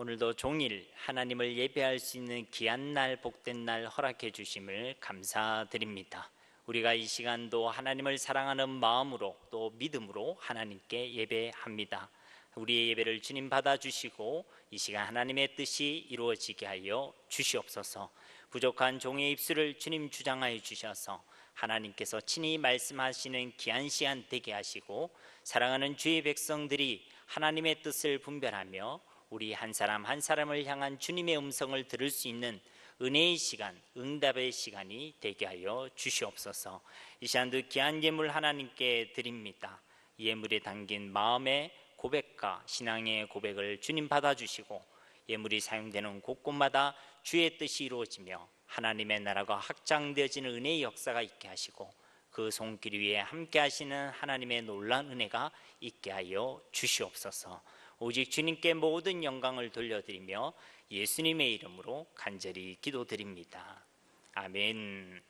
오늘도 종일 하나님을 예배할 수 있는 귀한 날, 복된 날 허락해 주심을 감사드립니다. 우리가 이 시간도 하나님을 사랑하는 마음으로 또 믿음으로 하나님께 예배합니다. 우리의 예배를 주님 받아주시고 이 시간 하나님의 뜻이 이루어지게 하여 주시옵소서. 부족한 종의 입술을 주님 주장하여 주셔서 하나님께서 친히 말씀하시는 귀한 시간 되게 하시고 사랑하는 주의 백성들이 하나님의 뜻을 분별하며 우리 한 사람 한 사람을 향한 주님의 음성을 들을 수 있는 은혜의 시간, 응답의 시간이 되게 하여 주시옵소서. 이 시간도 귀한 예물 하나님께 드립니다. 이 예물에 담긴 마음의 고백과 신앙의 고백을 주님 받아주시고 예물이 사용되는 곳곳마다 주의 뜻이 이루어지며 하나님의 나라가 확장되어지는 은혜의 역사가 있게 하시고 그 손길 위에 함께 하시는 하나님의 놀라운 은혜가 있게 하여 주시옵소서. 오직 주님께 모든 영광을 돌려드리며 예수님의 이름으로 간절히 기도드립니다. 아멘.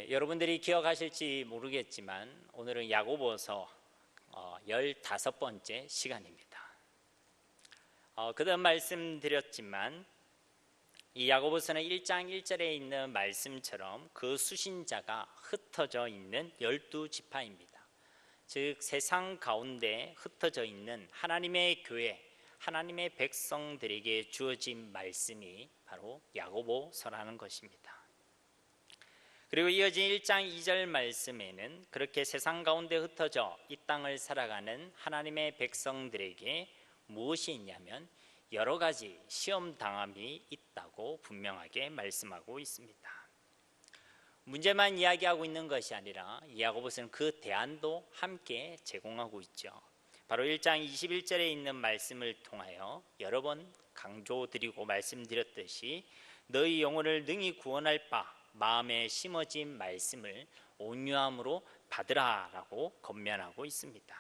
여러분들이 기억하실지 모르겠지만 오늘은 야고보서 15번째 시간입니다. 그다음 말씀드렸지만 이 야고보서는 1장 1절에 있는 말씀처럼 그 수신자가 흩어져 있는 12지파입니다. 즉 세상 가운데 흩어져 있는 하나님의 교회, 하나님의 백성들에게 주어진 말씀이 바로 야고보서라는 것입니다. 그리고 이어진 1장 2절 말씀에는 그렇게 세상 가운데 흩어져 이 땅을 살아가는 하나님의 백성들에게 무엇이 있냐면 여러 가지 시험 당함이 있다고 분명하게 말씀하고 있습니다. 문제만 이야기하고 있는 것이 아니라 야고보서는 그 대안도 함께 제공하고 있죠. 바로 1장 21절에 있는 말씀을 통하여 여러 번 강조드리고 말씀드렸듯이 너희 영혼을 능히 구원할 바 마음에 심어진 말씀을 온유함으로 받으라라고 권면하고 있습니다.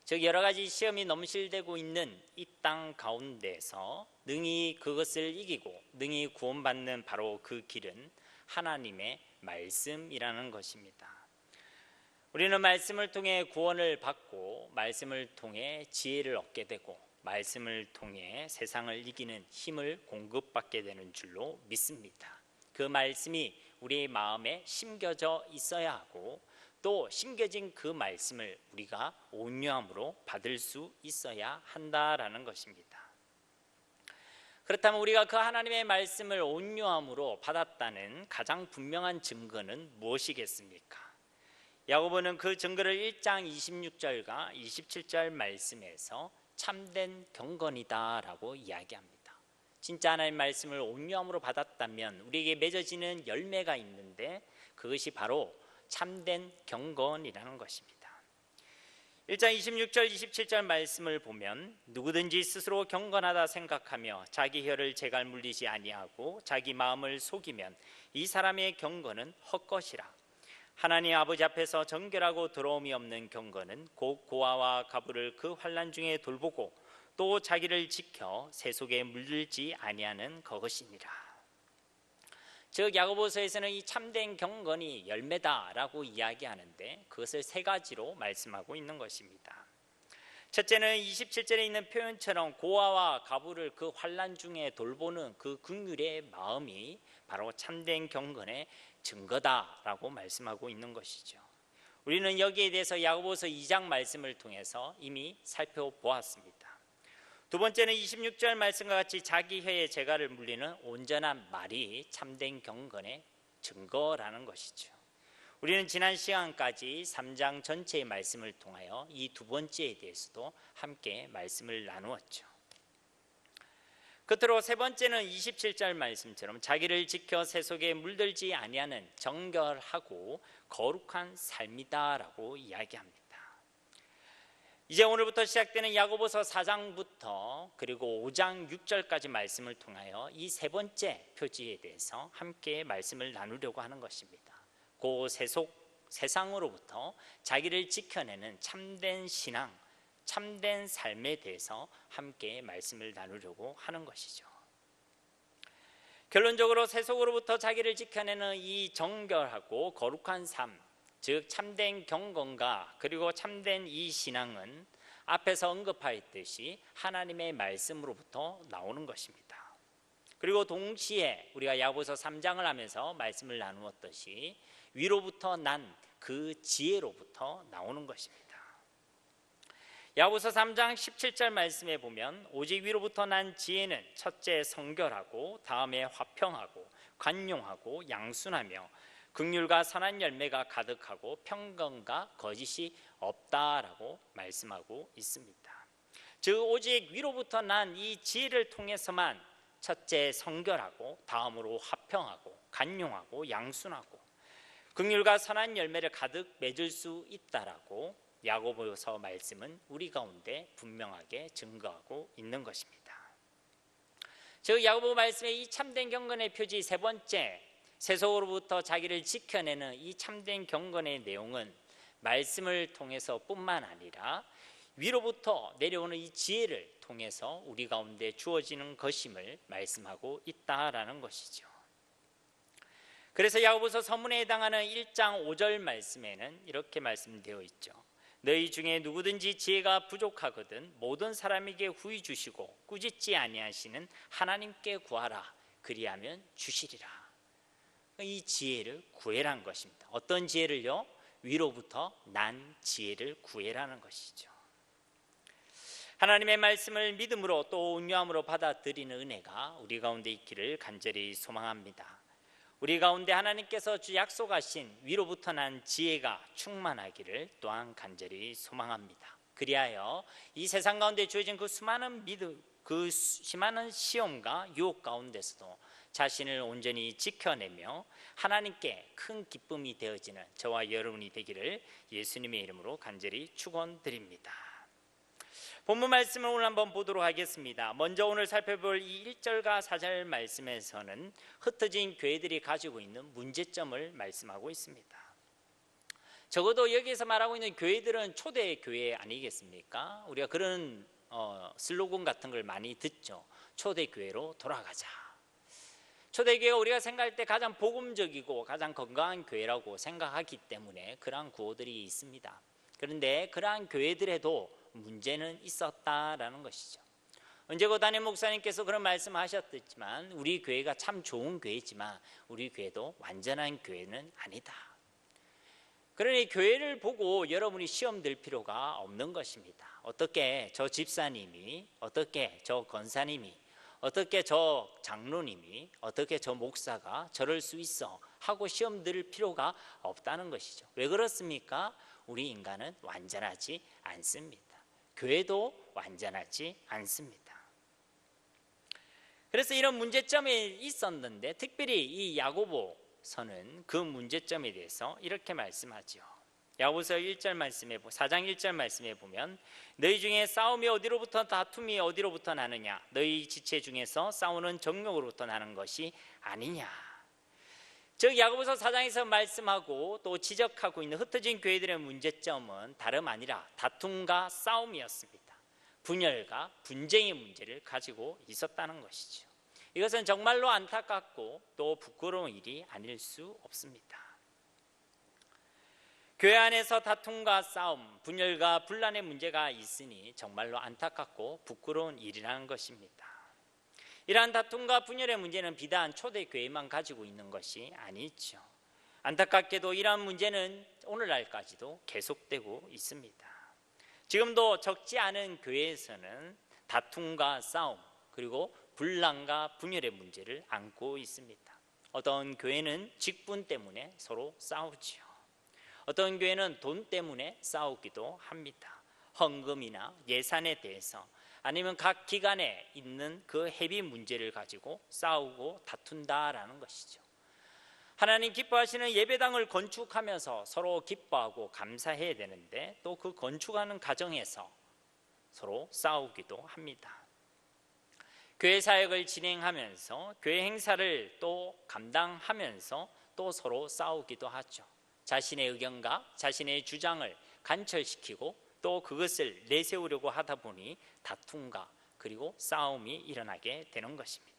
즉 여러 가지 시험이 넘실대고 있는 이 땅 가운데서 능히 그것을 이기고 능히 구원받는 바로 그 길은 하나님의 말씀이라는 것입니다. 우리는 말씀을 통해 구원을 받고 말씀을 통해 지혜를 얻게 되고 말씀을 통해 세상을 이기는 힘을 공급받게 되는 줄로 믿습니다. 그 말씀이 우리의 마음에 심겨져 있어야 하고 또 심겨진 그 말씀을 우리가 온유함으로 받을 수 있어야 한다라는 것입니다. 그렇다면 우리가 그 하나님의 말씀을 온유함으로 받았다는 가장 분명한 증거는 무엇이겠습니까? 야고보는 그 증거를 1장 26절과 27절 말씀에서 참된 경건이다라고 이야기합니다. 진짜 하나님의 말씀을 온유함으로 받았다면 우리에게 맺어지는 열매가 있는데 그것이 바로 참된 경건이라는 것입니다. 1장 26절 27절 말씀을 보면 누구든지 스스로 경건하다 생각하며 자기 혀를 재갈 물리지 아니하고 자기 마음을 속이면 이 사람의 경건은 헛것이라. 하나님 아버지 앞에서 정결하고 더러움이 없는 경건은 곧 고아와 가부를 그 환난 중에 돌보고 또 자기를 지켜 새 속에 물들지 아니하는 그것이니라. 즉 야고보서에서는 이 참된 경건이 열매다라고 이야기하는데 그것을 세 가지로 말씀하고 있는 것입니다. 첫째는 27절에 있는 표현처럼 고아와 가부를 그 환난 중에 돌보는 그 긍휼의 마음이 바로 참된 경건의 증거다라고 말씀하고 있는 것이죠. 우리는 여기에 대해서 야고보서 2장 말씀을 통해서 이미 살펴보았습니다. 두 번째는 26절 말씀과 같이 자기 혀에 재갈을 물리는 온전한 말이 참된 경건의 증거라는 것이죠. 우리는 지난 시간까지 3장 전체의 말씀을 통하여 이 두 번째에 대해서도 함께 말씀을 나누었죠. 끝으로 세 번째는 27절 말씀처럼 자기를 지켜 새 속에 물들지 아니하는 정결하고 거룩한 삶이다라고 이야기합니다. 이제 오늘부터 시작되는 야고보서 4장부터 그리고 5장 6절까지 말씀을 통하여 이 세 번째 표지에 대해서 함께 말씀을 나누려고 하는 것입니다. 그 세상으로부터 자기를 지켜내는 참된 신앙, 참된 삶에 대해서 함께 말씀을 나누려고 하는 것이죠. 결론적으로 세속으로부터 자기를 지켜내는 이 정결하고 거룩한 삶, 즉 참된 경건과 그리고 참된 이 신앙은 앞에서 언급하였듯이 하나님의 말씀으로부터 나오는 것입니다. 그리고 동시에 우리가 야고보서 3장을 하면서 말씀을 나누었듯이 위로부터 난 그 지혜로부터 나오는 것입니다. 야고보서 3장 17절 말씀에 보면 오직 위로부터 난 지혜는 첫째 성결하고 다음에 화평하고 관용하고 양순하며 긍휼과 선한 열매가 가득하고 평강과 거짓이 없다라고 말씀하고 있습니다. 즉 오직 위로부터 난 이 지혜를 통해서만 첫째 성결하고 다음으로 화평하고 관용하고 양순하고 긍휼과 선한 열매를 가득 맺을 수 있다라고 야고보서 말씀은 우리 가운데 분명하게 증거하고 있는 것입니다. 즉 야고보 말씀의 이 참된 경건의 표지 세 번째, 세속으로부터 자기를 지켜내는 이 참된 경건의 내용은 말씀을 통해서 뿐만 아니라 위로부터 내려오는 이 지혜를 통해서 우리 가운데 주어지는 것임을 말씀하고 있다라는 것이죠. 그래서 야고보서 서문에 해당하는 1장 5절 말씀에는 이렇게 말씀되어 있죠. 너희 중에 누구든지 지혜가 부족하거든 모든 사람에게 후히 주시고 꾸짖지 아니하시는 하나님께 구하라. 그리하면 주시리라. 이 지혜를 구해라는 것입니다. 어떤 지혜를요? 위로부터 난 지혜를 구해라는 것이죠. 하나님의 말씀을 믿음으로 또 온유함으로 받아들이는 은혜가 우리 가운데 있기를 간절히 소망합니다. 우리 가운데 하나님께서 약속하신 위로부터 난 지혜가 충만하기를 또한 간절히 소망합니다. 그리하여 이 세상 가운데 주어진 그 수많은 시험과 유혹 가운데서도 자신을 온전히 지켜내며 하나님께 큰 기쁨이 되어지는 저와 여러분이 되기를 예수님의 이름으로 간절히 축원드립니다. 본문 말씀을 오늘 한번 보도록 하겠습니다. 먼저 오늘 살펴볼 이 1절과 4절 말씀에서는 흩어진 교회들이 가지고 있는 문제점을 말씀하고 있습니다. 적어도 여기에서 말하고 있는 교회들은 초대 교회 아니겠습니까? 우리가 그런 슬로건 같은 걸 많이 듣죠. 초대 교회로 돌아가자. 초대 교회가 우리가 생각할 때 가장 복음적이고 가장 건강한 교회라고 생각하기 때문에 그러한 구호들이 있습니다. 그런데 그러한 교회들에도 문제는 있었다라는 것이죠. 언제고 담임 목사님께서 그런 말씀하셨지만 우리 교회가 참 좋은 교회지만 우리 교회도 완전한 교회는 아니다. 그러니 교회를 보고 여러분이 시험 들 필요가 없는 것입니다. 어떻게 저 집사님이, 어떻게 저 권사님이, 어떻게 저 장로님이, 어떻게 저 목사가 저럴 수 있어 하고 시험 들 필요가 없다는 것이죠. 왜 그렇습니까? 우리 인간은 완전하지 않습니다. 교회도 완전하지 않습니다. 그래서 이런 문제점이 있었는데 특별히 이 야고보서는 그 문제점에 대해서 이렇게 말씀하죠. 야고보서 1절 말씀에 4장 1절 말씀에 보면 너희 중에 싸움이 어디로부터 다툼이 어디로부터 나느냐 너희 지체 중에서 싸우는 정욕으로부터 나는 것이 아니냐. 즉 야고보서 4장에서 말씀하고 또 지적하고 있는 흩어진 교회들의 문제점은 다름 아니라 다툼과 싸움이었습니다. 분열과 분쟁의 문제를 가지고 있었다는 것이죠. 이것은 정말로 안타깝고 또 부끄러운 일이 아닐 수 없습니다. 교회 안에서 다툼과 싸움, 분열과 분란의 문제가 있으니 정말로 안타깝고 부끄러운 일이라는 것입니다. 이러한 다툼과 분열의 문제는 비단 초대교회만 가지고 있는 것이 아니죠. 안타깝게도 이러한 문제는 오늘날까지도 계속되고 있습니다. 지금도 적지 않은 교회에서는 다툼과 싸움 그리고 분란과 분열의 문제를 안고 있습니다. 어떤 교회는 직분 때문에 서로 싸우지요. 어떤 교회는 돈 때문에 싸우기도 합니다. 헌금이나 예산에 대해서 아니면 각 기관에 있는 그 회비 문제를 가지고 싸우고 다툰다라는 것이죠. 하나님 기뻐하시는 예배당을 건축하면서 서로 기뻐하고 감사해야 되는데 또 그 건축하는 과정에서 서로 싸우기도 합니다. 교회 사역을 진행하면서 교회 행사를 또 감당하면서 또 서로 싸우기도 하죠. 자신의 의견과 자신의 주장을 관철시키고 또 그것을 내세우려고 하다 보니 다툼과 그리고 싸움이 일어나게 되는 것입니다.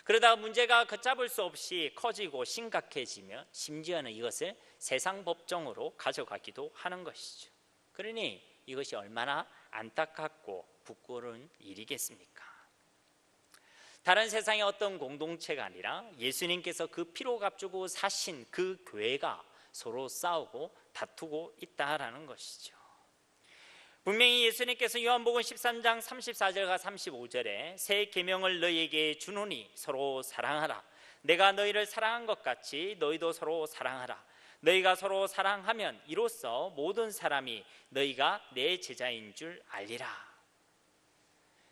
그러다 문제가 걷잡을 수 없이 커지고 심각해지며 심지어는 이것을 세상 법정으로 가져가기도 하는 것이죠. 그러니 이것이 얼마나 안타깝고 부끄러운 일이겠습니까? 다른 세상의 어떤 공동체가 아니라 예수님께서 그 피로 값주고 사신 그 교회가 서로 싸우고 다투고 있다라는 것이죠. 분명히 예수님께서 요한복음 13장 34절과 35절에 새 계명을 너희에게 주노니 서로 사랑하라. 내가 너희를 사랑한 것 같이 너희도 서로 사랑하라. 너희가 서로 사랑하면 이로써 모든 사람이 너희가 내 제자인 줄 알리라.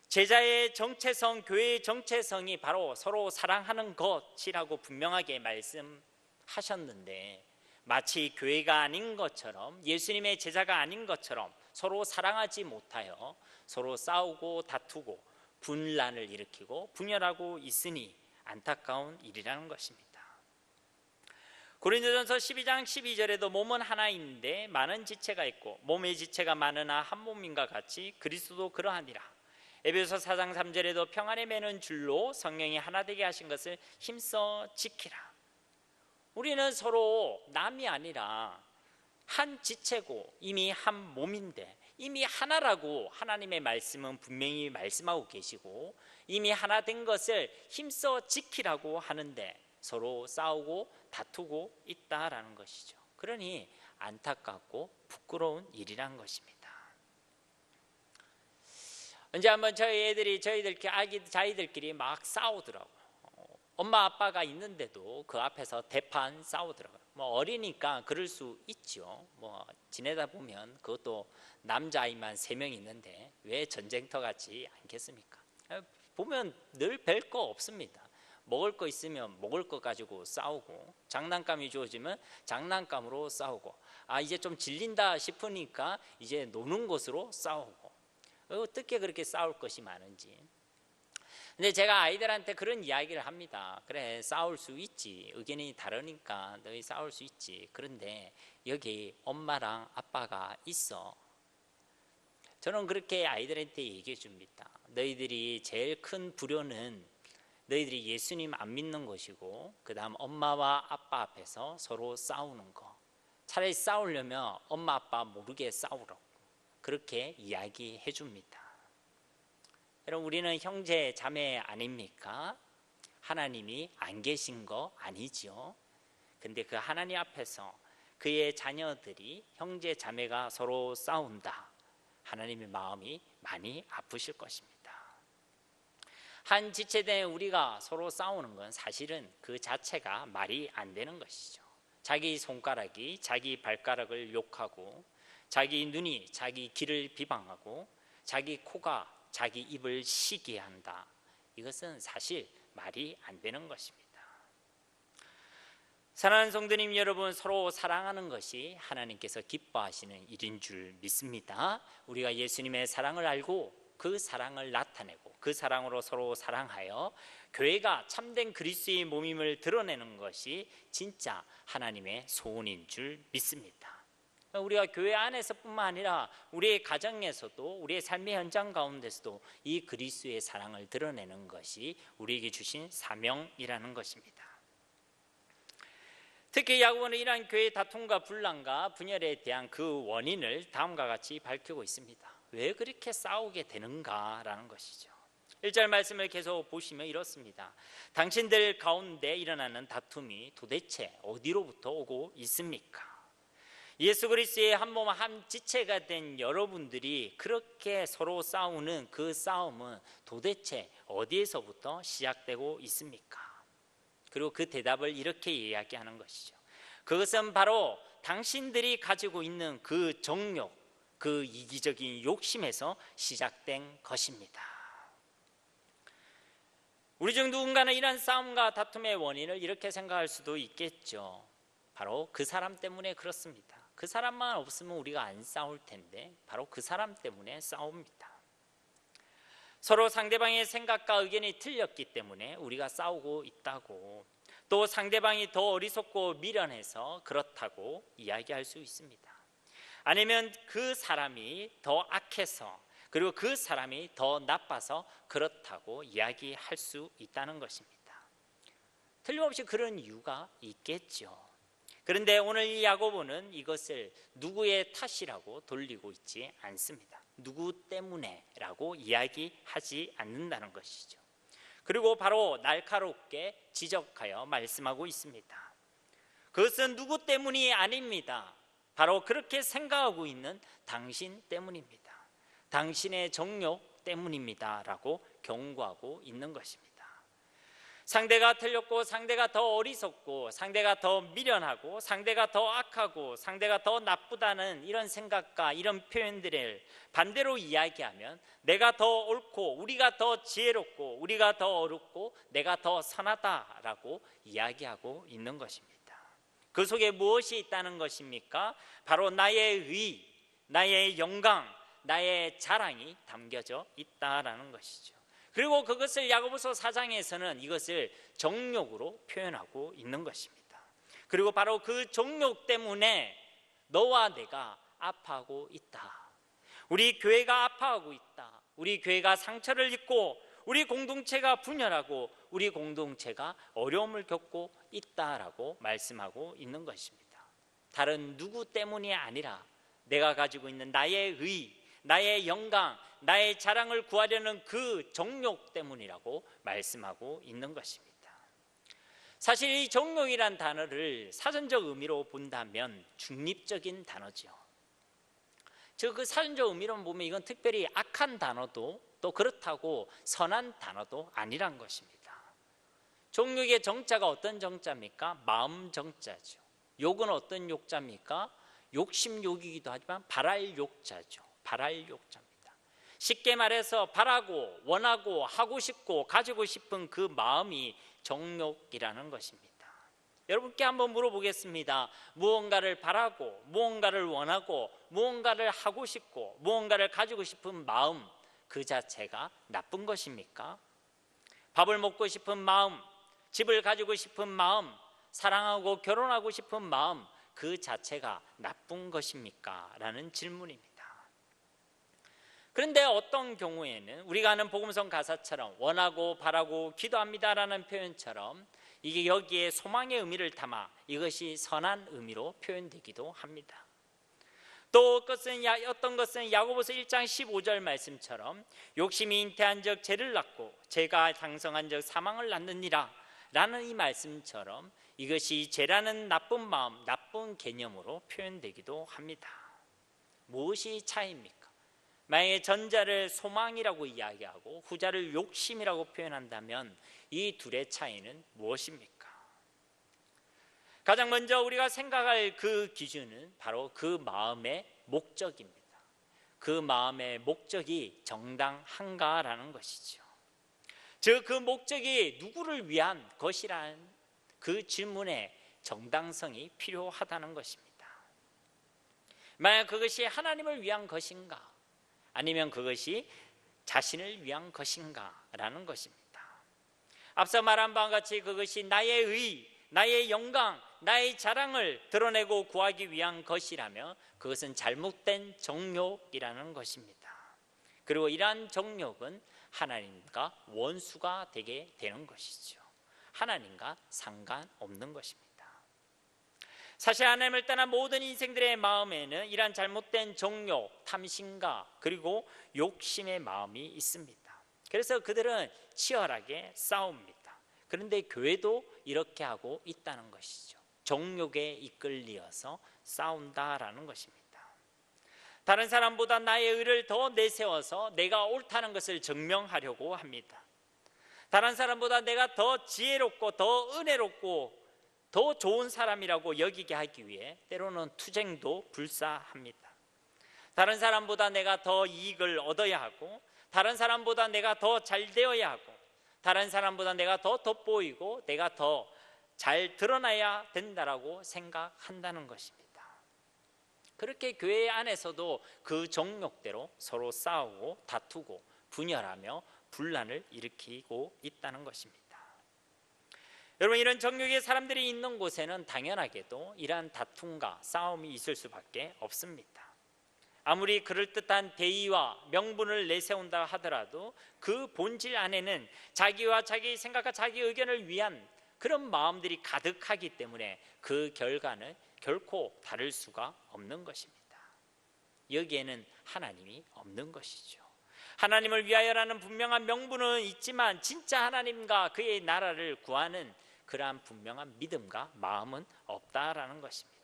제자의 정체성, 교회의 정체성이 바로 서로 사랑하는 것이라고 분명하게 말씀하셨는데, 마치 교회가 아닌 것처럼, 예수님의 제자가 아닌 것처럼 서로 사랑하지 못하여 서로 싸우고 다투고 분란을 일으키고 분열하고 있으니 안타까운 일이라는 것입니다. 고린도전서 12장 12절에도 몸은 하나인데 많은 지체가 있고 몸의 지체가 많으나 한 몸인가 같이 그리스도도 그러하니라. 에베소 4장 3절에도 평안에 매는 줄로 성령이 하나 되게 하신 것을 힘써 지키라. 우리는 서로 남이 아니라 한 지체고 이미 한 몸인데, 이미 하나라고 하나님의 말씀은 분명히 말씀하고 계시고 이미 하나 된 것을 힘써 지키라고 하는데 서로 싸우고 다투고 있다라는 것이죠. 그러니 안타깝고 부끄러운 일이란 것입니다. 언제 한번 저희 애들이 자기들끼리 막 싸우더라고요. 엄마 아빠가 있는데도 그 앞에서 대판 싸우더라고요. 뭐 어리니까 그럴 수 있죠. 뭐 지내다 보면 그것도 남자아이만 3명 있는데 왜 전쟁터 같지 않겠습니까? 보면 늘 별 거 없습니다. 먹을 거 있으면 먹을 거 가지고 싸우고, 장난감이 주어지면 장난감으로 싸우고, 이제 좀 질린다 싶으니까 이제 노는 것으로 싸우고, 어떻게 그렇게 싸울 것이 많은지. 근데 제가 아이들한테 그런 이야기를 합니다. 그래, 싸울 수 있지. 의견이 다르니까 너희 싸울 수 있지. 그런데 여기 엄마랑 아빠가 있어. 저는 그렇게 아이들한테 얘기해 줍니다. 너희들이 제일 큰 불효는 너희들이 예수님 안 믿는 것이고, 그 다음 엄마와 아빠 앞에서 서로 싸우는 거. 차라리 싸우려면 엄마 아빠 모르게 싸우라고 그렇게 이야기해 줍니다. 여러분, 우리는 형제 자매 아닙니까? 하나님이 안 계신 거 아니죠. 근데 그 하나님 앞에서 그의 자녀들이, 형제 자매가 서로 싸운다, 하나님의 마음이 많이 아프실 것입니다. 한 지체된 우리가 서로 싸우는 건 사실은 그 자체가 말이 안 되는 것이죠. 자기 손가락이 자기 발가락을 욕하고, 자기 눈이 자기 귀를 비방하고, 자기 코가 자기 입을 시기한다. 이것은 사실 말이 안 되는 것입니다. 사랑하는 성도님 여러분, 서로 사랑하는 것이 하나님께서 기뻐하시는 일인 줄 믿습니다. 우리가 예수님의 사랑을 알고 그 사랑을 나타내고 그 사랑으로 서로 사랑하여 교회가 참된 그리스도의 몸임을 드러내는 것이 진짜 하나님의 소원인 줄 믿습니다. 우리가 교회 안에서뿐만 아니라 우리의 가정에서도, 우리의 삶의 현장 가운데서도 이 그리스도의 사랑을 드러내는 것이 우리에게 주신 사명이라는 것입니다. 특히 야고보는 이러한 교회의 다툼과 분란과 분열에 대한 그 원인을 다음과 같이 밝히고 있습니다. 왜 그렇게 싸우게 되는가라는 것이죠. 1절 말씀을 계속 보시면 이렇습니다. 당신들 가운데 일어나는 다툼이 도대체 어디로부터 오고 있습니까? 예수 그리스도의 한 몸 한 지체가 된 여러분들이 그렇게 서로 싸우는 그 싸움은 도대체 어디에서부터 시작되고 있습니까? 그리고 그 대답을 이렇게 이야기하는 것이죠. 그것은 바로 당신들이 가지고 있는 그 정욕, 그 이기적인 욕심에서 시작된 것입니다. 우리 중 누군가는 이런 싸움과 다툼의 원인을 이렇게 생각할 수도 있겠죠. 바로 그 사람 때문에 그렇습니다. 그 사람만 없으면 우리가 안 싸울 텐데 바로 그 사람 때문에 싸웁니다. 서로 상대방의 생각과 의견이 틀렸기 때문에 우리가 싸우고 있다고, 또 상대방이 더 어리석고 미련해서 그렇다고 이야기할 수 있습니다. 아니면 그 사람이 더 악해서, 그리고 그 사람이 더 나빠서 그렇다고 이야기할 수 있다는 것입니다. 틀림없이 그런 이유가 있겠죠. 그런데 오늘 이 야고보는 이것을 누구의 탓이라고 돌리고 있지 않습니다. 누구 때문에 라고 이야기하지 않는다는 것이죠. 그리고 바로 날카롭게 지적하여 말씀하고 있습니다. 그것은 누구 때문이 아닙니다. 바로 그렇게 생각하고 있는 당신 때문입니다. 당신의 정욕 때문입니다 라고 경고하고 있는 것입니다. 상대가 틀렸고, 상대가 더 어리석고, 상대가 더 미련하고, 상대가 더 악하고, 상대가 더 나쁘다는 이런 생각과 이런 표현들을 반대로 이야기하면 내가 더 옳고, 우리가 더 지혜롭고, 우리가 더 어렵고, 내가 더 선하다라고 이야기하고 있는 것입니다. 그 속에 무엇이 있다는 것입니까? 바로 나의 의, 나의 영광, 나의 자랑이 담겨져 있다라는 것이죠. 그리고 그것을 야고보서 4장에서는 이것을 정욕으로 표현하고 있는 것입니다. 그리고 바로 그 정욕 때문에 너와 내가 아파하고 있다. 우리 교회가 아파하고 있다. 우리 교회가 상처를 입고, 우리 공동체가 분열하고, 우리 공동체가 어려움을 겪고 있다라고 말씀하고 있는 것입니다. 다른 누구 때문이 아니라 내가 가지고 있는 나의 의, 나의 영광, 나의 자랑을 구하려는 그 정욕 때문이라고 말씀하고 있는 것입니다. 사실 이 정욕이란 단어를 사전적 의미로 본다면 중립적인 단어죠. 즉 그 사전적 의미로 보면 이건 특별히 악한 단어도 또 그렇다고 선한 단어도 아니란 것입니다. 정욕의 정자가 어떤 정자입니까? 마음 정자죠. 욕은 어떤 욕자입니까? 욕심 욕이기도 하지만 발할 욕자죠. 발할 욕자입니다. 쉽게 말해서 바라고, 원하고, 하고 싶고, 가지고 싶은 그 마음이 정욕이라는 것입니다. 여러분께 한번 물어보겠습니다. 무언가를 바라고, 무언가를 원하고, 무언가를 하고 싶고, 무언가를 가지고 싶은 마음 그 자체가 나쁜 것입니까? 밥을 먹고 싶은 마음, 집을 가지고 싶은 마음, 사랑하고 결혼하고 싶은 마음 그 자체가 나쁜 것입니까? 라는 질문입니다. 그런데 어떤 경우에는 우리가 아는 복음성 가사처럼 원하고 바라고 기도합니다라는 표현처럼 이게 여기에 소망의 의미를 담아 이것이 선한 의미로 표현되기도 합니다. 또 어떤 것은 야고보서 1장 15절 말씀처럼 욕심이 잉태한 적 죄를 낳고 죄가 장성한 적 사망을 낳느니라 라는 이 말씀처럼 이것이 죄라는 나쁜 마음, 나쁜 개념으로 표현되기도 합니다. 무엇이 차이입니까? 만약에 전자를 소망이라고 이야기하고 후자를 욕심이라고 표현한다면 이 둘의 차이는 무엇입니까? 가장 먼저 우리가 생각할 그 기준은 바로 그 마음의 목적입니다. 그 마음의 목적이 정당한가라는 것이죠. 즉 그 목적이 누구를 위한 것이라는 그 질문에 정당성이 필요하다는 것입니다. 만약 그것이 하나님을 위한 것인가? 아니면 그것이 자신을 위한 것인가? 라는 것입니다. 앞서 말한 바와 같이 그것이 나의 의, 나의 영광, 나의 자랑을 드러내고 구하기 위한 것이라면 그것은 잘못된 정욕이라는 것입니다. 그리고 이러한 정욕은 하나님과 원수가 되게 되는 것이죠. 하나님과 상관없는 것입니다. 사실 하나님을 떠난 모든 인생들의 마음에는 이러한 잘못된 정욕, 탐심과 그리고 욕심의 마음이 있습니다. 그래서 그들은 치열하게 싸웁니다. 그런데 교회도 이렇게 하고 있다는 것이죠. 정욕에 이끌려서 싸운다라는 것입니다. 다른 사람보다 나의 의를 더 내세워서 내가 옳다는 것을 증명하려고 합니다. 다른 사람보다 내가 더 지혜롭고 더 은혜롭고 더 좋은 사람이라고 여기게 하기 위해 때로는 투쟁도 불사합니다. 다른 사람보다 내가 더 이익을 얻어야 하고, 다른 사람보다 내가 더 잘 되어야 하고, 다른 사람보다 내가 더 돋보이고 내가 더 잘 드러나야 된다라고 생각한다는 것입니다. 그렇게 교회 안에서도 그 정욕대로 서로 싸우고 다투고 분열하며 분란을 일으키고 있다는 것입니다. 여러분, 이런 정욕의 사람들이 있는 곳에는 당연하게도 이러한 다툼과 싸움이 있을 수밖에 없습니다. 아무리 그럴듯한 대의와 명분을 내세운다 하더라도 그 본질 안에는 자기와 자기 생각과 자기 의견을 위한 그런 마음들이 가득하기 때문에 그 결과는 결코 다를 수가 없는 것입니다. 여기에는 하나님이 없는 것이죠. 하나님을 위하여라는 분명한 명분은 있지만 진짜 하나님과 그의 나라를 구하는 그러한 분명한 믿음과 마음은 없다라는 것입니다.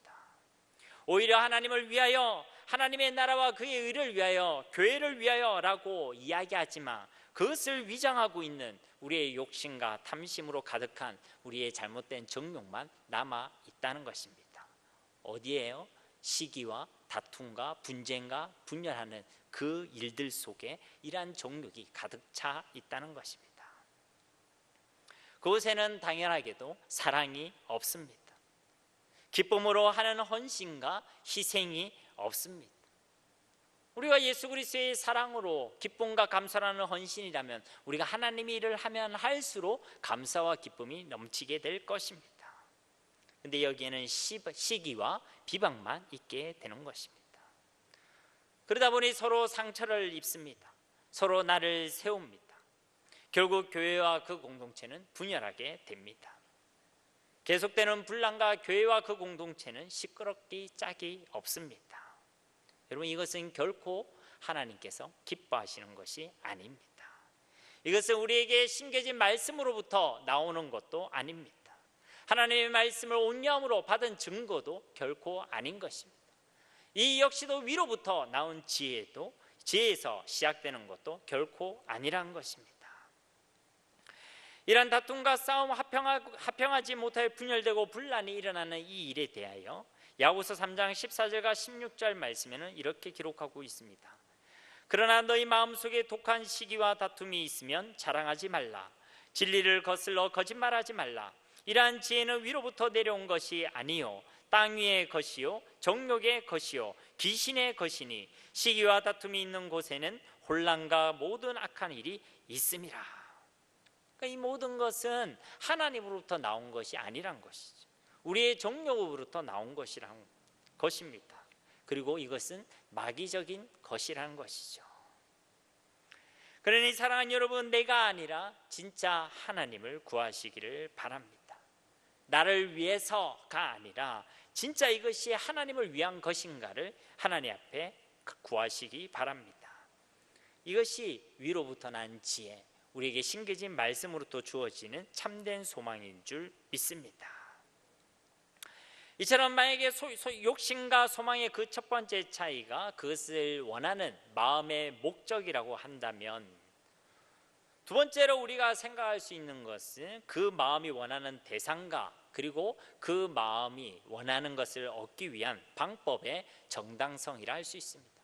오히려 하나님을 위하여, 하나님의 나라와 그의 의를 위하여, 교회를 위하여라고 이야기하지만 그것을 위장하고 있는 우리의 욕심과 탐심으로 가득한 우리의 잘못된 정욕만 남아 있다는 것입니다. 어디에요? 시기와 다툼과 분쟁과 분열하는 그 일들 속에 이러한 정욕이 가득 차 있다는 것입니다. 그곳에는 당연하게도 사랑이 없습니다. 기쁨으로 하는 헌신과 희생이 없습니다. 우리가 예수 그리스도의 사랑으로 기쁨과 감사라는 헌신이라면 우리가 하나님의 일을 하면 할수록 감사와 기쁨이 넘치게 될 것입니다. 그런데 여기에는 시기와 비방만 있게 되는 것입니다. 그러다 보니 서로 상처를 입습니다. 서로 나를 세웁니다. 결국 교회와 그 공동체는 분열하게 됩니다. 계속되는 분란과 교회와 그 공동체는 시끄럽기 짝이 없습니다. 여러분, 이것은 결코 하나님께서 기뻐하시는 것이 아닙니다. 이것은 우리에게 심겨진 말씀으로부터 나오는 것도 아닙니다. 하나님의 말씀을 온유함으로 받은 증거도 결코 아닌 것입니다. 이 역시도 위로부터 나온 지혜에서 시작되는 것도 결코 아니란 것입니다. 이런 다툼과 싸움, 합평하지 못하여 분열되고 분란이 일어나는 이 일에 대하여 야고보서 3장 14절과 16절 말씀에는 이렇게 기록하고 있습니다. 그러나 너희 마음속에 독한 시기와 다툼이 있으면 자랑하지 말라. 진리를 거슬러 거짓말하지 말라. 이러한 지혜는 위로부터 내려온 것이 아니요 땅 위의 것이요 정욕의 것이요 귀신의 것이니 시기와 다툼이 있는 곳에는 혼란과 모든 악한 일이 있음이라. 이 모든 것은 하나님으로부터 나온 것이 아니란 것이죠. 우리의 정욕으로부터 나온 것입니다. 그리고 이것은 마귀적인 것이라는 것이죠. 그러니 사랑하는 여러분, 내가 아니라 진짜 하나님을 구하시기를 바랍니다. 나를 위해서가 아니라 진짜 이것이 하나님을 위한 것인가를 하나님 앞에 구하시기 바랍니다. 이것이 위로부터 난 지혜, 우리에게 심겨진 말씀으로부터 주어지는 참된 소망인 줄 믿습니다. 이처럼 만약에 욕심과 소망의 그 첫 번째 차이가 그것을 원하는 마음의 목적이라고 한다면, 두 번째로 우리가 생각할 수 있는 것은 그 마음이 원하는 대상과 그리고 그 마음이 원하는 것을 얻기 위한 방법의 정당성이라 할 수 있습니다.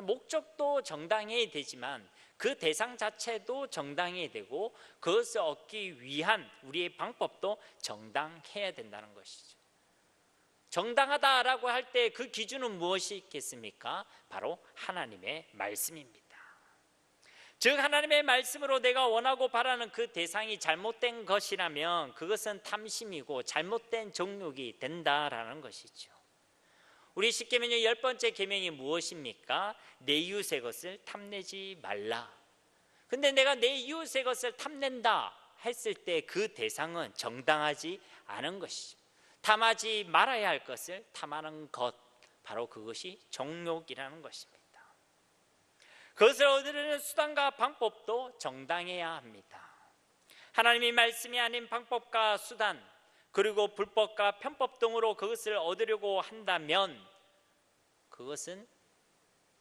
목적도 정당해야 되지만 그 대상 자체도 정당해야 되고 그것을 얻기 위한 우리의 방법도 정당해야 된다는 것이죠. 정당하다라고 할 때 그 기준은 무엇이 있겠습니까? 바로 하나님의 말씀입니다. 즉 하나님의 말씀으로 내가 원하고 바라는 그 대상이 잘못된 것이라면 그것은 탐심이고 잘못된 정욕이 된다라는 것이죠. 우리 십계명의 10번째 계명이 무엇입니까? 내 이웃의 것을 탐내지 말라. 근데 내가 내 이웃의 것을 탐낸다 했을 때 그 대상은 정당하지 않은 것이죠. 탐하지 말아야 할 것을 탐하는 것, 바로 그것이 정욕이라는 것입니다. 그것을 얻으려는 수단과 방법도 정당해야 합니다. 하나님의 말씀이 아닌 방법과 수단, 그리고 불법과 편법 등으로 그것을 얻으려고 한다면 그것은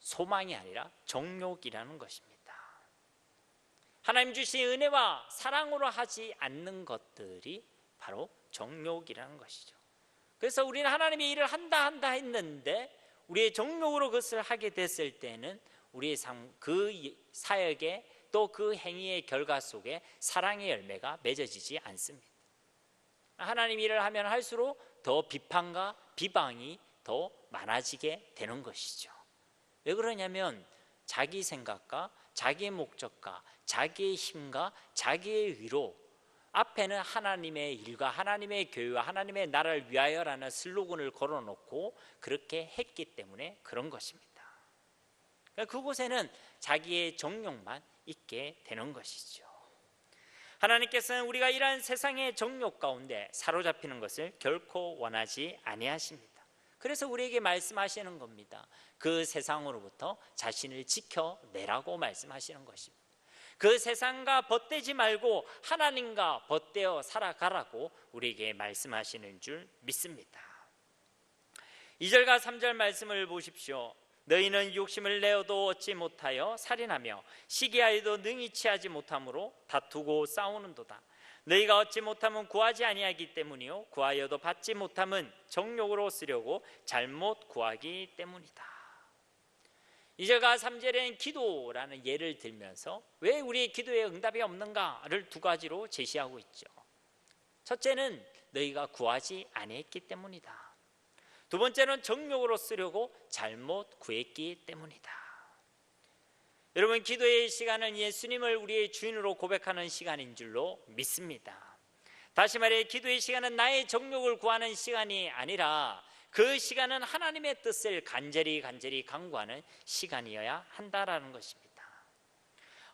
소망이 아니라 정욕이라는 것입니다. 하나님 주신 은혜와 사랑으로 하지 않는 것들이 바로 정욕이라는 것이죠. 그래서 우리는 하나님의 일을 한다 했는데 우리의 정욕으로 그것을 하게 됐을 때는 우리의 삶, 그 사역에 또 그 행위의 결과 속에 사랑의 열매가 맺어지지 않습니다. 하나님 일을 하면 할수록 더 비판과 비방이 더 많아지게 되는 것이죠. 왜 그러냐면 자기 생각과 자기의 목적과 자기의 힘과 자기의 위로, 앞에는 하나님의 일과 하나님의 교회와 하나님의 나라를 위하여라는 슬로건을 걸어놓고 그렇게 했기 때문에 그런 것입니다. 그곳에는 자기의 정욕만 있게 되는 것이죠. 하나님께서는 우리가 이러한 세상의 정욕 가운데 사로잡히는 것을 결코 원하지 아니하십니다. 그래서 우리에게 말씀하시는 겁니다. 그 세상으로부터 자신을 지켜내라고 말씀하시는 것입니다. 그 세상과 벗대지 말고 하나님과 벗대어 살아가라고 우리에게 말씀하시는 줄 믿습니다. 2절과 3절 말씀을 보십시오. 너희는 욕심을 내어도 얻지 못하여 살인하며 시기하여도 능히 취하지 못함으로 다투고 싸우는도다. 너희가 얻지 못하면 구하지 아니하기 때문이요 구하여도 받지 못함은 정욕으로 쓰려고 잘못 구하기 때문이다. 2절과 3절에는 기도라는 예를 들면서 왜 우리의 기도에 응답이 없는가를 두 가지로 제시하고 있죠. 첫째는 너희가 구하지 아니했기 때문이다. 두 번째는 정욕으로 쓰려고 잘못 구했기 때문이다. 여러분, 기도의 시간은 예수님을 우리의 주인으로 고백하는 시간인 줄로 믿습니다. 다시 말해 기도의 시간은 나의 정욕을 구하는 시간이 아니라 그 시간은 하나님의 뜻을 간절히 간구하는 시간이어야 한다라는 것입니다.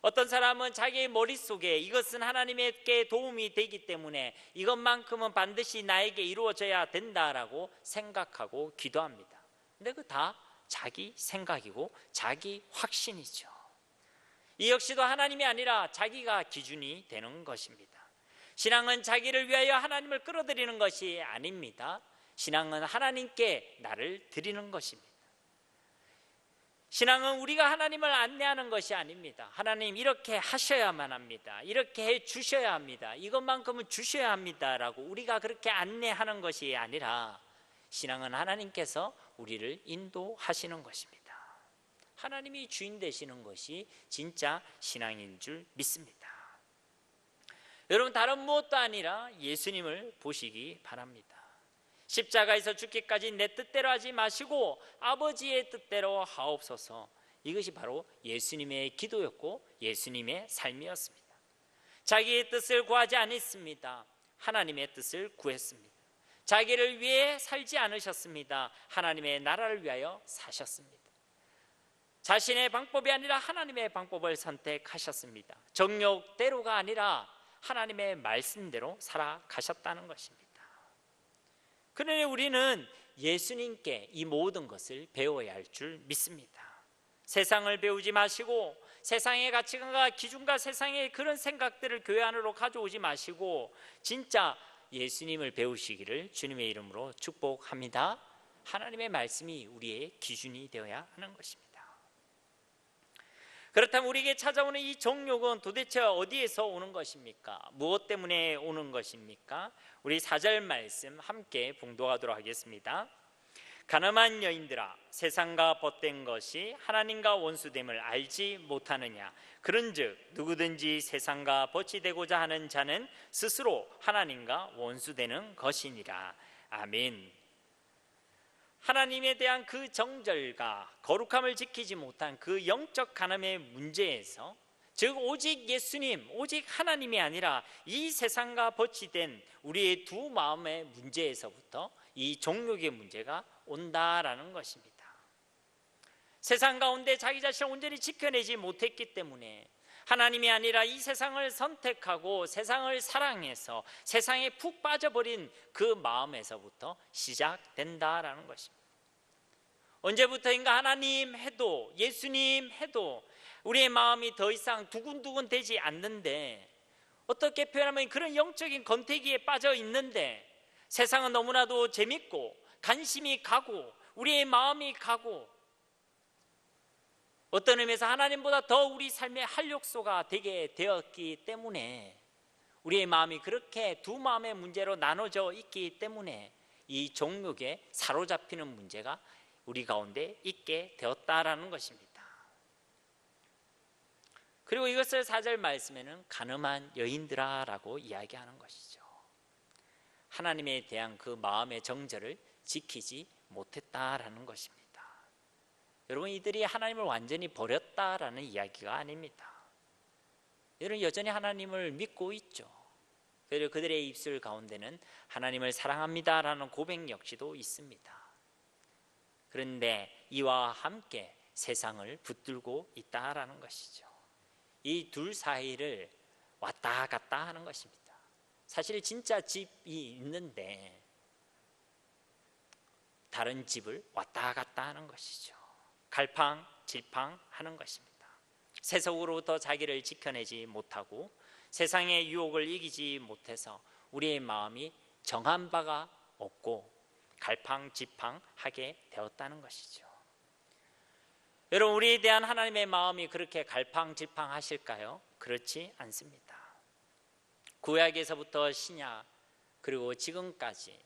어떤 사람은 자기의 머릿속에 이것은 하나님께 도움이 되기 때문에 이것만큼은 반드시 나에게 이루어져야 된다라고 생각하고 기도합니다. 근데 그 다 자기 생각이고 자기 확신이죠. 이 역시도 하나님이 아니라 자기가 기준이 되는 것입니다. 신앙은 자기를 위하여 하나님을 끌어들이는 것이 아닙니다. 신앙은 하나님께 나를 드리는 것입니다. 신앙은 우리가 하나님을 안내하는 것이 아닙니다. 하나님 이렇게 하셔야만 합니다. 이렇게 해 주셔야 합니다. 이것만큼은 주셔야 합니다라고 우리가 그렇게 안내하는 것이 아니라 신앙은 하나님께서 우리를 인도하시는 것입니다. 하나님이 주인 되시는 것이 진짜 신앙인 줄 믿습니다. 여러분, 다른 무엇도 아니라 예수님을 보시기 바랍니다. 십자가에서 죽기까지 내 뜻대로 하지 마시고 아버지의 뜻대로 하옵소서. 이것이 바로 예수님의 기도였고 예수님의 삶이었습니다. 자기의 뜻을 구하지 않았습니다. 하나님의 뜻을 구했습니다. 자기를 위해 살지 않으셨습니다. 하나님의 나라를 위하여 사셨습니다. 자신의 방법이 아니라 하나님의 방법을 선택하셨습니다. 정욕대로가 아니라 하나님의 말씀대로 살아가셨다는 것입니다. 그러니 우리는 예수님께 이 모든 것을 배워야 할 줄 믿습니다. 세상을 배우지 마시고 세상의 가치관과 기준과 세상의 그런 생각들을 교회 안으로 가져오지 마시고 진짜 예수님을 배우시기를 주님의 이름으로 축복합니다. 하나님의 말씀이 우리의 기준이 되어야 하는 것입니다. 그렇다면 우리에게 찾아오는 이 정욕은 도대체 어디에서 오는 것입니까? 무엇 때문에 오는 것입니까? 우리 4절 말씀 함께 봉독하도록 하겠습니다. 가늠한 여인들아, 세상과 벗된 것이 하나님과 원수됨을 알지 못하느냐? 그런즉 누구든지 세상과 벗이 되고자 하는 자는 스스로 하나님과 원수되는 것이니라. 아멘. 하나님에 대한 그 정절과 거룩함을 지키지 못한 그 영적 가늠의 문제에서, 즉 오직 예수님, 오직 하나님이 아니라 이 세상과 벗이 된 우리의 두 마음의 문제에서부터 이 정욕의 문제가 온다라는 것입니다. 세상 가운데 자기 자신을 온전히 지켜내지 못했기 때문에 하나님이 아니라 이 세상을 선택하고 세상을 사랑해서 세상에 푹 빠져버린 그 마음에서부터 시작된다라는 것입니다. 언제부터인가 하나님 해도 예수님 해도 우리의 마음이 더 이상 두근두근 되지 않는데, 어떻게 표현하면 그런 영적인 권태기에 빠져 있는데 세상은 너무나도 재밌고 관심이 가고 우리의 마음이 가고 어떤 의미에서 하나님보다 더 우리 삶의 활력소가 되게 되었기 때문에, 우리의 마음이 그렇게 두 마음의 문제로 나눠져 있기 때문에 이 정욕에 사로잡히는 문제가 우리 가운데 있게 되었다라는 것입니다. 그리고 이것을 4절 말씀에는 가늠한 여인들아 라고 이야기하는 것이죠. 하나님에 대한 그 마음의 정절을 지키지 못했다라는 것입니다. 여러분, 이들이 하나님을 완전히 버렸다라는 이야기가 아닙니다. 여러분, 여전히 하나님을 믿고 있죠. 그리고 그들의 입술 가운데는 하나님을 사랑합니다라는 고백 역시도 있습니다. 그런데 이와 함께 세상을 붙들고 있다라는 것이죠. 이 둘 사이를 왔다 갔다 하는 것입니다. 사실 진짜 집이 있는데 다른 집을 왔다 갔다 하는 것이죠. 갈팡질팡하는 것입니다. 세속으로부터 자기를 지켜내지 못하고 세상의 유혹을 이기지 못해서 우리의 마음이 정한 바가 없고 갈팡질팡하게 되었다는 것이죠. 여러분, 우리에 대한 하나님의 마음이 그렇게 갈팡질팡하실까요? 그렇지 않습니다. 구약에서부터 신약 그리고 지금까지,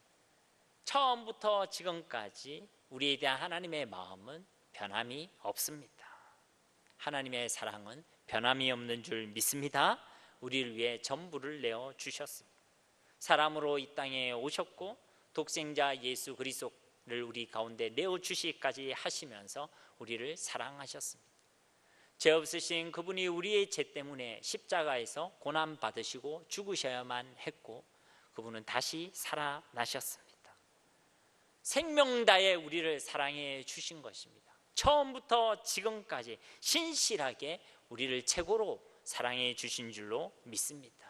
처음부터 지금까지 우리에 대한 하나님의 마음은 변함이 없습니다. 하나님의 사랑은 변함이 없는 줄 믿습니다. 우리를 위해 전부를 내어 주셨습니다. 사람으로 이 땅에 오셨고 독생자 예수 그리스도를 우리 가운데 내어 주시기까지 하시면서 우리를 사랑하셨습니다. 죄 없으신 그분이 우리의 죄 때문에 십자가에서 고난 받으시고 죽으셔야만 했고 그분은 다시 살아나셨습니다. 생명 다해 우리를 사랑해 주신 것입니다. 처음부터 지금까지 신실하게 우리를 최고로 사랑해 주신 줄로 믿습니다.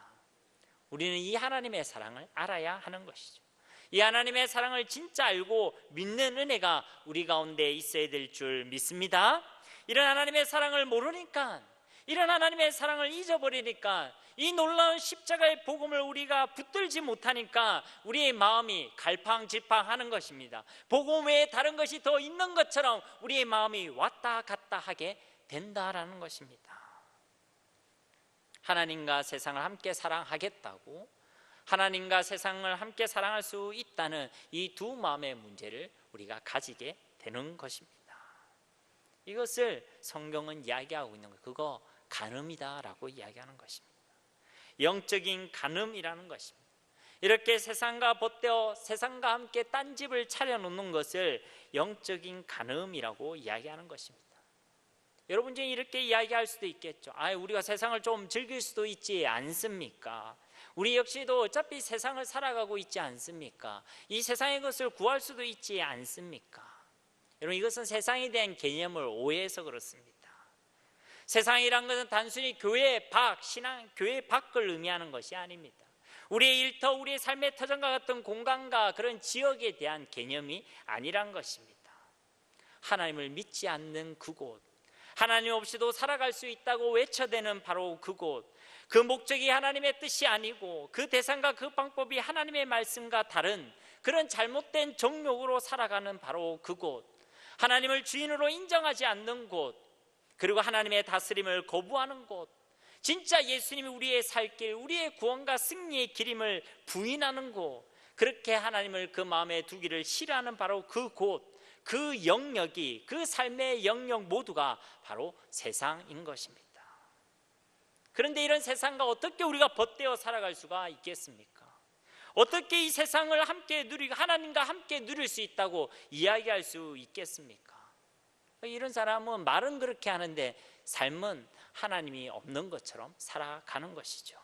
우리는 이 하나님의 사랑을 알아야 하는 것이죠. 이 하나님의 사랑을 진짜 알고 믿는 은혜가 우리 가운데 있어야 될 줄 믿습니다. 이런 하나님의 사랑을 모르니까, 이런 하나님의 사랑을 잊어버리니까, 이 놀라운 십자가의 복음을 우리가 붙들지 못하니까 우리의 마음이 갈팡질팡하는 것입니다. 복음 외에 다른 것이 더 있는 것처럼 우리의 마음이 왔다 갔다 하게 된다라는 것입니다. 하나님과 세상을 함께 사랑하겠다고, 하나님과 세상을 함께 사랑할 수 있다는 이 두 마음의 문제를 우리가 가지게 되는 것입니다. 이것을 성경은 이야기하고 있는 거예요. 그거 간음이다라고 이야기하는 것입니다. 영적인 간음이라는 것입니다. 이렇게 세상과 벗되어 세상과 함께 딴 집을 차려놓는 것을 영적인 간음이라고 이야기하는 것입니다. 여러분 중에 이렇게 이야기할 수도 있겠죠. 우리가 세상을 좀 즐길 수도 있지 않습니까? 우리 역시도 어차피 세상을 살아가고 있지 않습니까? 이 세상의 것을 구할 수도 있지 않습니까? 여러분, 이것은 세상에 대한 개념을 오해해서 그렇습니다. 세상이란 것은 단순히 교회 밖, 신앙, 교회 밖을 의미하는 것이 아닙니다. 우리의 일터, 우리의 삶의 터전과 같은 공간과 그런 지역에 대한 개념이 아니란 것입니다. 하나님을 믿지 않는 그곳, 하나님 없이도 살아갈 수 있다고 외쳐대는 바로 그곳, 그 목적이 하나님의 뜻이 아니고 그 대상과 그 방법이 하나님의 말씀과 다른 그런 잘못된 정욕으로 살아가는 바로 그곳, 하나님을 주인으로 인정하지 않는 곳, 그리고 하나님의 다스림을 거부하는 곳, 진짜 예수님이 우리의 살 길, 우리의 구원과 승리의 길임을 부인하는 곳, 그렇게 하나님을 그 마음에 두기를 싫어하는 바로 그 곳, 그 영역이, 그 삶의 영역 모두가 바로 세상인 것입니다. 그런데 이런 세상과 어떻게 우리가 벗되어 살아갈 수가 있겠습니까? 어떻게 이 세상을 함께 누리고 하나님과 함께 누릴 수 있다고 이야기할 수 있겠습니까? 이런 사람은 말은 그렇게 하는데 삶은 하나님이 없는 것처럼 살아가는 것이죠.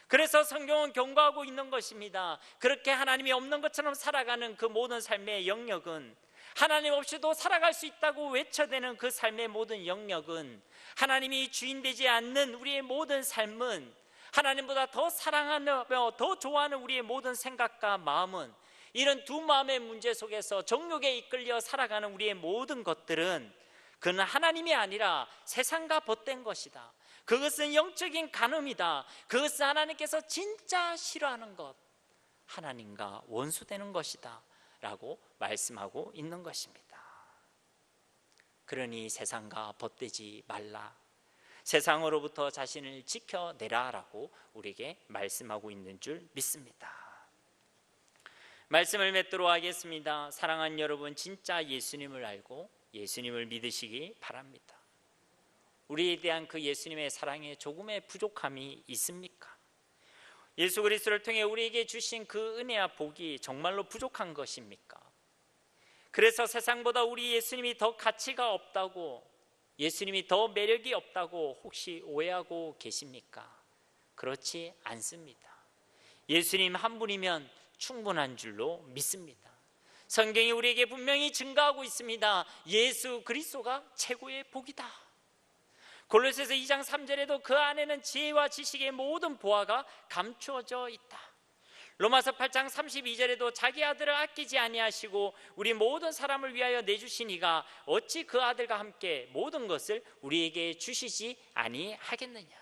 그래서 성경은 경고하고 있는 것입니다. 그렇게 하나님이 없는 것처럼 살아가는 그 모든 삶의 영역은, 하나님 없이도 살아갈 수 있다고 외쳐대는 그 삶의 모든 영역은, 하나님이 주인 되지 않는 우리의 모든 삶은, 하나님보다 더 사랑하며 더 좋아하는 우리의 모든 생각과 마음은, 이런 두 마음의 문제 속에서 정욕에 이끌려 살아가는 우리의 모든 것들은 그는 하나님이 아니라 세상과 벗된 것이다. 그것은 영적인 간음이다. 그것은 하나님께서 진짜 싫어하는 것, 하나님과 원수되는 것이다 라고 말씀하고 있는 것입니다. 그러니 세상과 벗되지 말라, 세상으로부터 자신을 지켜내라 라고 우리에게 말씀하고 있는 줄 믿습니다. 말씀을 맺도록 하겠습니다. 사랑하는 여러분, 진짜 예수님을 알고 예수님을 믿으시기 바랍니다. 우리에 대한 그 예수님의 사랑에 조금의 부족함이 있습니까? 예수 그리스도를 통해 우리에게 주신 그 은혜와 복이 정말로 부족한 것입니까? 그래서 세상보다 우리 예수님이 더 가치가 없다고, 예수님이 더 매력이 없다고 혹시 오해하고 계십니까? 그렇지 않습니다. 예수님 한 분이면 충분한 줄로 믿습니다. 성경이 우리에게 분명히 증거하고 있습니다. 예수 그리스도가 최고의 복이다. 골로새서 2장 3절에도 그 안에는 지혜와 지식의 모든 보화가 감추어져 있다. 로마서 8장 32절에도 자기 아들을 아끼지 아니하시고 우리 모든 사람을 위하여 내주시니가 어찌 그 아들과 함께 모든 것을 우리에게 주시지 아니하겠느냐.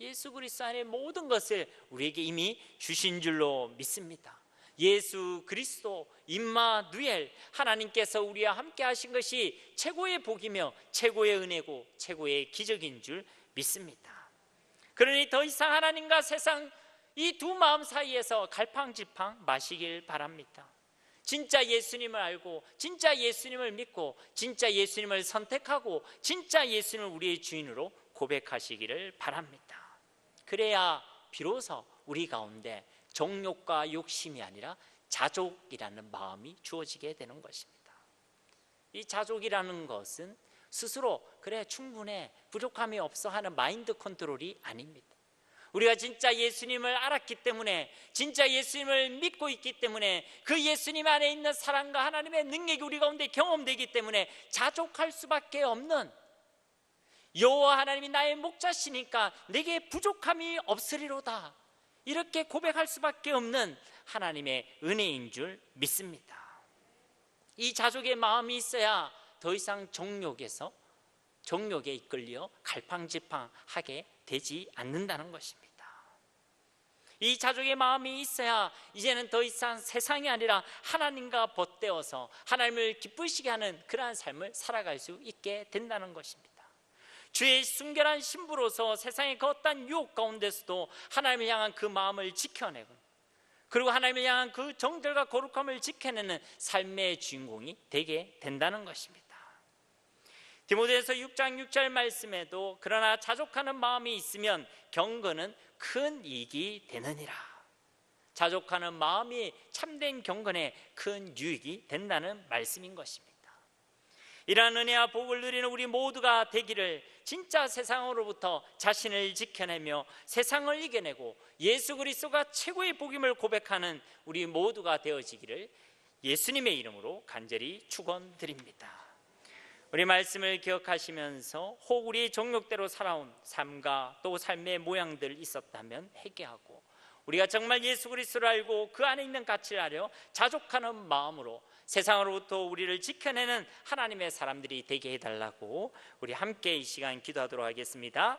예수 그리스도 안에 모든 것을 우리에게 이미 주신 줄로 믿습니다. 예수 그리스도 임마누엘, 하나님께서 우리와 함께 하신 것이 최고의 복이며 최고의 은혜고 최고의 기적인 줄 믿습니다. 그러니 더 이상 하나님과 세상 이 두 마음 사이에서 갈팡질팡 마시길 바랍니다. 진짜 예수님을 알고 진짜 예수님을 믿고 진짜 예수님을 선택하고 진짜 예수님을 우리의 주인으로 고백하시기를 바랍니다. 그래야 비로소 우리 가운데 정욕과 욕심이 아니라 자족이라는 마음이 주어지게 되는 것입니다. 이 자족이라는 것은 스스로 그래 충분해, 부족함이 없어 하는 마인드 컨트롤이 아닙니다. 우리가 진짜 예수님을 알았기 때문에, 진짜 예수님을 믿고 있기 때문에, 그 예수님 안에 있는 사랑과 하나님의 능력이 우리 가운데 경험되기 때문에 자족할 수밖에 없는, 여호와 하나님이 나의 목자시니까 내게 부족함이 없으리로다, 이렇게 고백할 수밖에 없는 하나님의 은혜인 줄 믿습니다. 이 자족의 마음이 있어야 더 이상 정욕에 이끌려 갈팡질팡하게 되지 않는다는 것입니다. 이 자족의 마음이 있어야 이제는 더 이상 세상이 아니라 하나님과 벗되어서 하나님을 기쁘시게 하는 그러한 삶을 살아갈 수 있게 된다는 것입니다. 주의 순결한 신부로서 세상의 그 어떤 유혹 가운데서도 하나님을 향한 그 마음을 지켜내고, 그리고 하나님을 향한 그 정결과 거룩함을 지켜내는 삶의 주인공이 되게 된다는 것입니다. 디모데후서 6장 6절 말씀에도 그러나 자족하는 마음이 있으면 경건은 큰 이익이 되느니라. 자족하는 마음이 참된 경건에 큰 유익이 된다는 말씀인 것입니다. 이러한 은혜와 복을 누리는 우리 모두가 되기를, 진짜 세상으로부터 자신을 지켜내며 세상을 이겨내고 예수 그리스도가 최고의 복임을 고백하는 우리 모두가 되어지기를 예수님의 이름으로 간절히 축원드립니다. 우리 말씀을 기억하시면서 혹 우리의 정욕대로 살아온 삶과 또 삶의 모양들 있었다면 회개하고, 우리가 정말 예수 그리스도를 알고 그 안에 있는 가치를 알려 자족하는 마음으로 세상으로부터 우리를 지켜내는 하나님의 사람들이 되게 해달라고 우리 함께 이 시간 기도하도록 하겠습니다.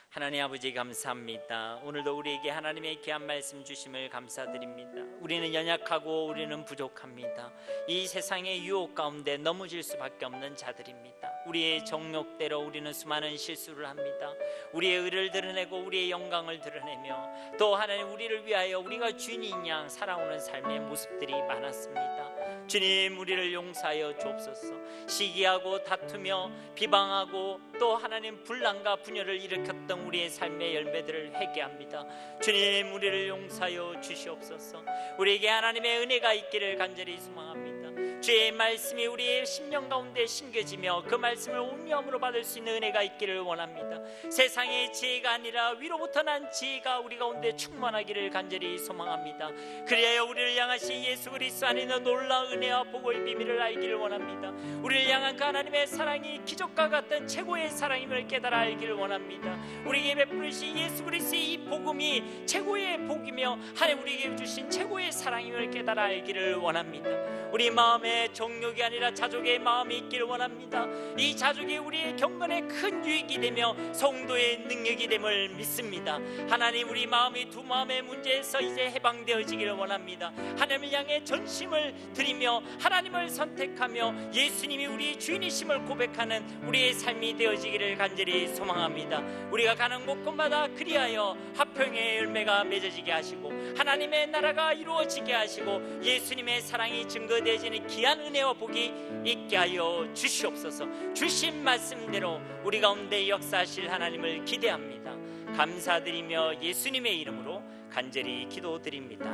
하나님 아버지 감사합니다. 오늘도 우리에게 하나님의 귀한 말씀 주심을 감사드립니다. 우리는 연약하고 우리는 부족합니다. 이 세상의 유혹 가운데 넘어질 수밖에 없는 자들입니다. 우리의 정욕대로 우리는 수많은 실수를 합니다. 우리의 의를 드러내고 우리의 영광을 드러내며 또 하나님 우리를 위하여 우리가 주인인 양 살아오는 삶의 모습들이 많았습니다. 주님, 우리를 용서하여 주옵소서. 시기하고 다투며 비방하고 또 하나님 분란과 분열을 일으켰던 우리의 삶의 열매들을 회개합니다. 주님, 우리를 용서하여 주시옵소서. 우리에게 하나님의 은혜가 있기를 간절히 소망합니다. 주의 말씀이 우리의 심령 가운데 심겨지며 그 말씀을 온유함으로 받을 수 있는 은혜가 있기를 원합니다. 세상의 지혜가 아니라 위로부터 난 지혜가 우리 가운데 충만하기를 간절히 소망합니다. 그리하여 우리를 향하신 예수 그리스도 안에 있는 놀라운 은혜와 복을 비밀을 알기를 원합니다. 우리를 향한 그 하나님의 사랑이 기적과 같은 최고의 사랑임을 깨달아 알기를 원합니다. 우리에게 베푸르신 예수 그리스도의 이 복음이 최고의 복이며 하나님 우리에게 주신 최고의 사랑임을 깨달아 알기를 원합니다. 우리 마음에 정욕이 아니라 자족의 마음이 있기를 원합니다. 이 자족이 우리의 경건에 큰 유익이 되며 성도의 능력이 됨을 믿습니다. 하나님, 우리 마음이 두 마음의 문제에서 이제 해방되어지기를 원합니다. 하나님을 향해 전심을 드리며 하나님을 선택하며 예수님이 우리의 주인이심을 고백하는 우리의 삶이 되어지기를 간절히 소망합니다. 우리가 가는 곳곳마다 그리하여 화평의 열매가 맺어지게 하시고 하나님의 나라가 이루어지게 하시고 예수님의 사랑이 증거되어지는 귀한 은혜와 복이 있게 하여 주시옵소서. 주신 말씀대로 우리 가운데 역사하실 하나님을 기대합니다. 감사드리며 예수님의 이름으로 간절히 기도드립니다.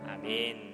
아멘.